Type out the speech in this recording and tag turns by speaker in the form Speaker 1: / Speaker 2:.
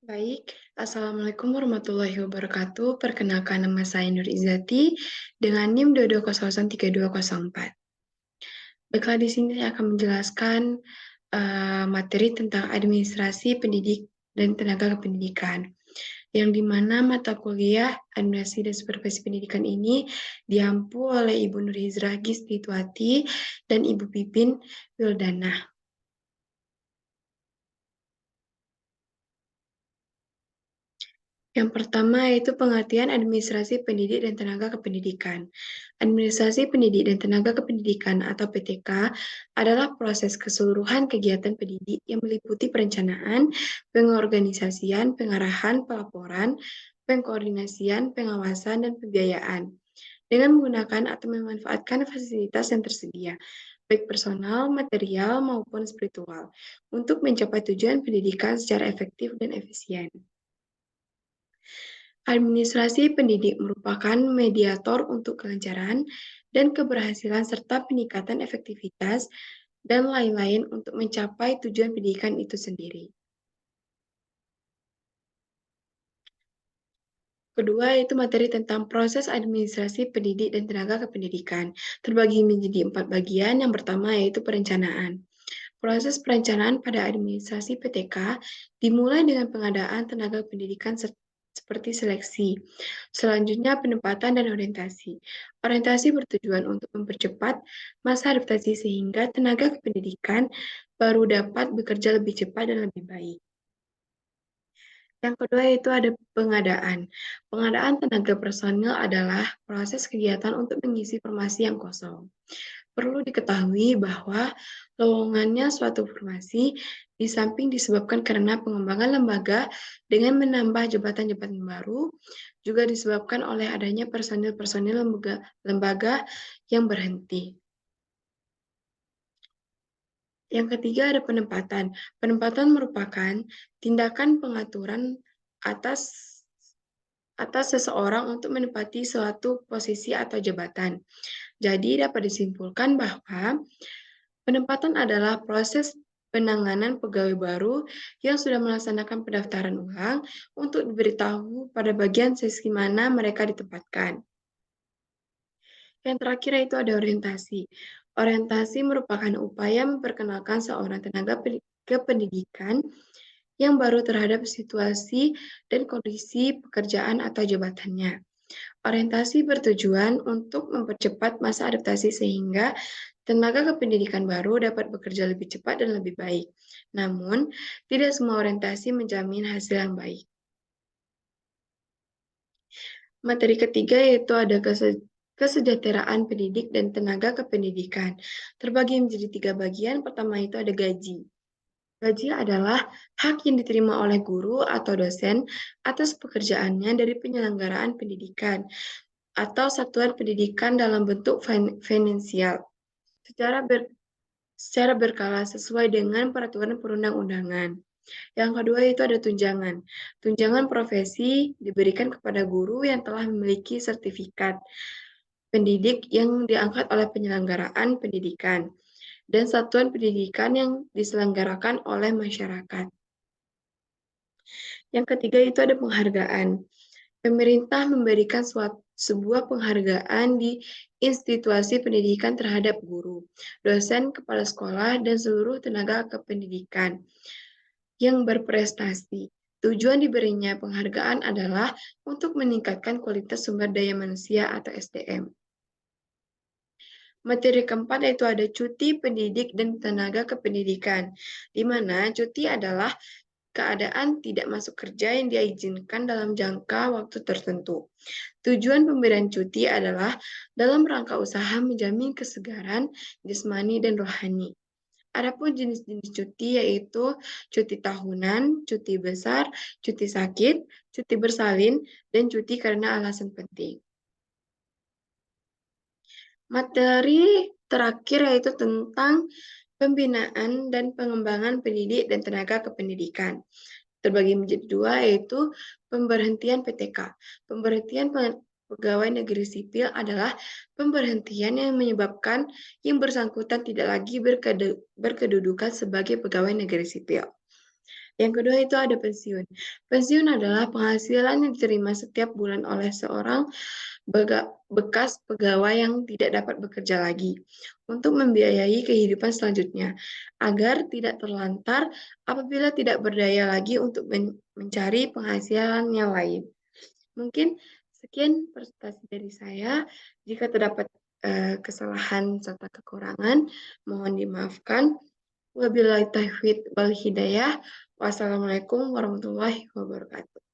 Speaker 1: Baik, Assalamualaikum warahmatullahi wabarakatuh. Perkenalkan nama saya Nur Izzati dengan NIM 2203204. Baiklah, di sini saya akan menjelaskan materi tentang administrasi pendidik dan tenaga kependidikan, yang dimana mata kuliah administrasi dan supervisi pendidikan ini diampu oleh Ibu Nur Hizrah Gistituati dan Ibu Pipin Wildana. Yang pertama yaitu pengertian administrasi pendidik dan tenaga kependidikan. Administrasi pendidik dan tenaga kependidikan atau PTK adalah proses keseluruhan kegiatan pendidik yang meliputi perencanaan, pengorganisasian, pengarahan, pelaporan, pengkoordinasian, pengawasan, dan pembiayaan dengan menggunakan atau memanfaatkan fasilitas yang tersedia, baik personal, material, maupun spiritual, untuk mencapai tujuan pendidikan secara efektif dan efisien. Administrasi pendidik merupakan mediator untuk kelancaran dan keberhasilan serta peningkatan efektivitas dan lain-lain untuk mencapai tujuan pendidikan itu sendiri. Kedua, yaitu materi tentang proses administrasi pendidik dan tenaga kependidikan. Terbagi menjadi 4 bagian. Yang pertama yaitu perencanaan. Proses perencanaan pada administrasi PTK dimulai dengan pengadaan tenaga pendidikan seperti seleksi. Selanjutnya, penempatan dan orientasi. Orientasi bertujuan untuk mempercepat masa adaptasi sehingga tenaga kependidikan baru dapat bekerja lebih cepat dan lebih baik. Yang kedua yaitu ada pengadaan. Pengadaan tenaga personil adalah proses kegiatan untuk mengisi formasi yang kosong. Perlu diketahui bahwa lowongannya suatu formasi di samping disebabkan karena pengembangan lembaga dengan menambah jabatan-jabatan baru, juga disebabkan oleh adanya personil-personil lembaga yang berhenti. Yang ketiga ada penempatan. Penempatan merupakan tindakan pengaturan atas seseorang untuk menempati suatu posisi atau jabatan. Jadi dapat disimpulkan bahwa penempatan adalah proses penanganan pegawai baru yang sudah melaksanakan pendaftaran ulang untuk diberitahu pada bagian sesi mana mereka ditempatkan. Yang terakhir yaitu ada orientasi. Orientasi merupakan upaya memperkenalkan seorang tenaga kependidikan yang baru terhadap situasi dan kondisi pekerjaan atau jabatannya. Orientasi bertujuan untuk mempercepat masa adaptasi sehingga tenaga kependidikan baru dapat bekerja lebih cepat dan lebih baik. Namun, tidak semua orientasi menjamin hasil yang baik. Materi ketiga yaitu ada kesejahteraan pendidik dan tenaga kependidikan. Terbagi menjadi 3 bagian. Pertama itu ada gaji. Gaji adalah hak yang diterima oleh guru atau dosen atas pekerjaannya dari penyelenggaraan pendidikan atau satuan pendidikan dalam bentuk finansial secara berkala sesuai dengan peraturan perundang-undangan. Yang kedua itu ada tunjangan. Tunjangan profesi diberikan kepada guru yang telah memiliki sertifikat pendidik yang diangkat oleh penyelenggaraan pendidikan dan satuan pendidikan yang diselenggarakan oleh masyarakat. Yang ketiga itu ada penghargaan. Pemerintah memberikan sebuah penghargaan di institusi pendidikan terhadap guru, dosen, kepala sekolah, dan seluruh tenaga kependidikan yang berprestasi. Tujuan diberinya penghargaan adalah untuk meningkatkan kualitas sumber daya manusia atau SDM. Materi keempat yaitu ada cuti pendidik dan tenaga kependidikan, di mana cuti adalah keadaan tidak masuk kerja yang diizinkan dalam jangka waktu tertentu. Tujuan pemberian cuti adalah dalam rangka usaha menjamin kesegaran jasmani dan rohani. Adapun jenis-jenis cuti yaitu cuti tahunan, cuti besar, cuti sakit, cuti bersalin, dan cuti karena alasan penting. Materi terakhir yaitu tentang pembinaan dan pengembangan pendidik dan tenaga kependidikan. Terbagi menjadi 2, yaitu pemberhentian PTK. Pemberhentian pegawai negeri sipil adalah pemberhentian yang menyebabkan yang bersangkutan tidak lagi berkedudukan sebagai pegawai negeri sipil. Yang kedua itu ada pensiun. Pensiun adalah penghasilan yang diterima setiap bulan oleh seorang bekas pegawai yang tidak dapat bekerja lagi untuk membiayai kehidupan selanjutnya, agar tidak terlantar apabila tidak berdaya lagi untuk mencari penghasilan yang lain. Mungkin sekian presentasi dari saya. Jika terdapat kesalahan serta kekurangan, mohon dimaafkan. Wabillahi taufiq wal hidayah. Wassalamualaikum warahmatullahi wabarakatuh.